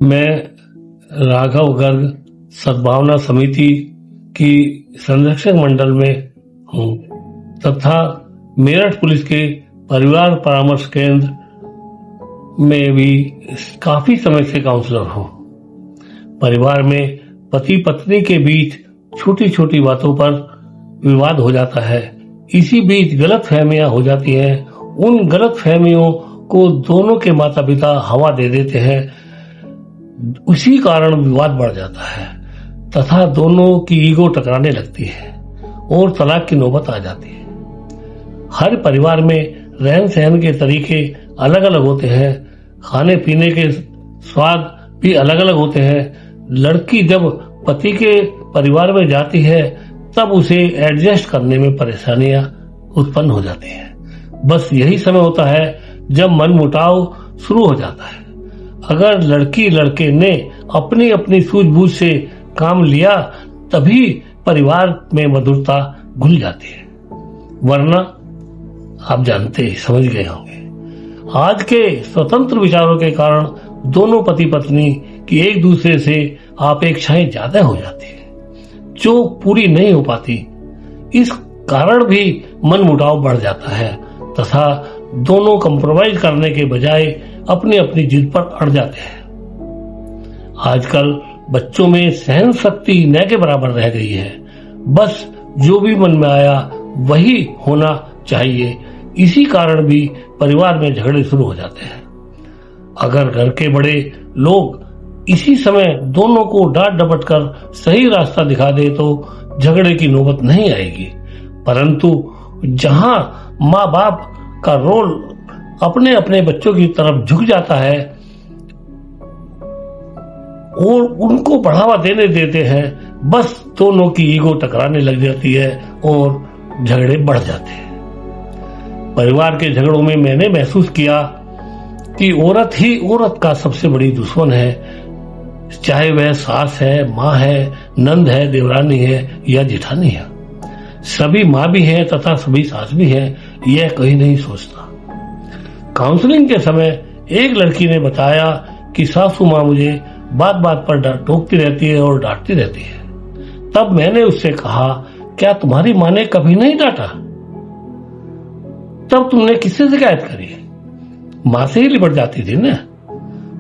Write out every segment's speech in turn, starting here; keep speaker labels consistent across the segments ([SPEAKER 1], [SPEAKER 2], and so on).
[SPEAKER 1] मैं राघव गर्ग सद्भावना समिति की संरक्षक मंडल में हूँ तथा मेरठ पुलिस के परिवार परामर्श केंद्र में भी काफी समय से काउंसलर हूँ। परिवार में पति पत्नी के बीच छोटी छोटी बातों पर विवाद हो जाता है। इसी बीच गलत फहमियां हो जाती हैं। उन गलत फहमियों को दोनों के माता पिता हवा दे देते हैं। उसी कारण विवाद बढ़ जाता है तथा दोनों की ईगो टकराने लगती है और तलाक की नौबत आ जाती है। हर परिवार में रहन सहन के तरीके अलग अलग होते हैं। खाने पीने के स्वाद भी अलग अलग होते हैं। लड़की जब पति के परिवार में जाती है तब उसे एडजस्ट करने में परेशानियां उत्पन्न हो जाती हैं। बस यही समय होता है जब मनमुटाव शुरू हो जाता है। अगर लड़की लड़के ने अपनी अपनी सूझबूझ से काम लिया तभी परिवार में मधुरता घुल जाती है, वरना आप जानते समझ गए होंगे। आज के स्वतंत्र विचारों के कारण दोनों पति पत्नी की एक दूसरे से अपेक्षाएं ज्यादा हो जाती है जो पूरी नहीं हो पाती। इस कारण भी मनमुटाव बढ़ जाता है तथा दोनों कंप्रोमाइज करने के बजाय अपनी अपनी जिद पर अड़ जाते हैं। आजकल बच्चों में सहन शक्ति न के बराबर रह गई है। बस जो भी मन में आया वही होना चाहिए। इसी कारण भी परिवार में झगड़े शुरू हो जाते हैं। अगर घर के बड़े लोग इसी समय दोनों को डांट डपट कर सही रास्ता दिखा दे तो झगड़े की नौबत नहीं आएगी। परंतु जहां माँ बाप का रोल अपने अपने बच्चों की तरफ झुक जाता है और उनको बढ़ावा देने देते हैं, बस दोनों की ईगो टकराने लग जाती है और झगड़े बढ़ जाते हैं। परिवार के झगड़ों में मैंने महसूस किया कि औरत ही औरत का सबसे बड़ी दुश्मन है, चाहे वह सास है, माँ है, नंद है, देवरानी है या जेठानी है। सभी माँ भी हैं तथा सभी सास भी हैं, यह कहीं नहीं सोचता। काउंसलिंग के समय एक लड़की ने बताया कि सासू माँ मुझे बात बात पर टोकती रहती है और डांटती रहती है। तब मैंने उससे कहा, क्या तुम्हारी माँ ने कभी नहीं डांटा? तब तुमने किससे शिकायत करी? माँ से ही लिपट जाती थी ना।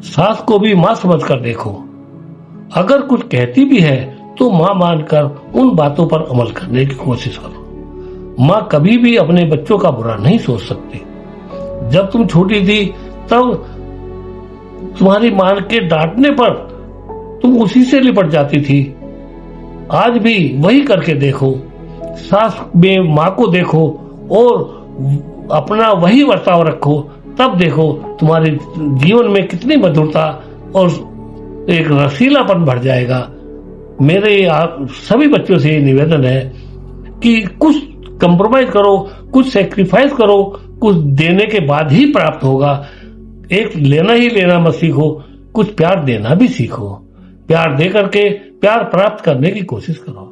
[SPEAKER 1] सास को भी माँ समझ कर देखो। अगर कुछ कहती भी है तो माँ मानकर उन बातों पर अमल करने की कोशिश करो। माँ कभी भी अपने बच्चों का बुरा नहीं सोच सकती। जब तुम छोटी थी तब तुम्हारी माँ के डांटने पर तुम उसी से लिपट जाती थी। आज भी वही करके देखो। सास में माँ को देखो और अपना वही बर्ताव रखो, तब देखो तुम्हारे जीवन में कितनी मधुरता और एक रसीलापन बढ़ जाएगा। मेरे सभी बच्चों से निवेदन है कि कुछ कंप्रोमाइज करो, कुछ सेक्रीफाइस करो, कुछ देने के बाद ही प्राप्त होगा। एक लेना ही लेना मत सीखो, कुछ प्यार देना भी सीखो। प्यार दे करके प्यार प्राप्त करने की कोशिश करो।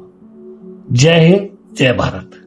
[SPEAKER 1] जय हिंद, जय भारत।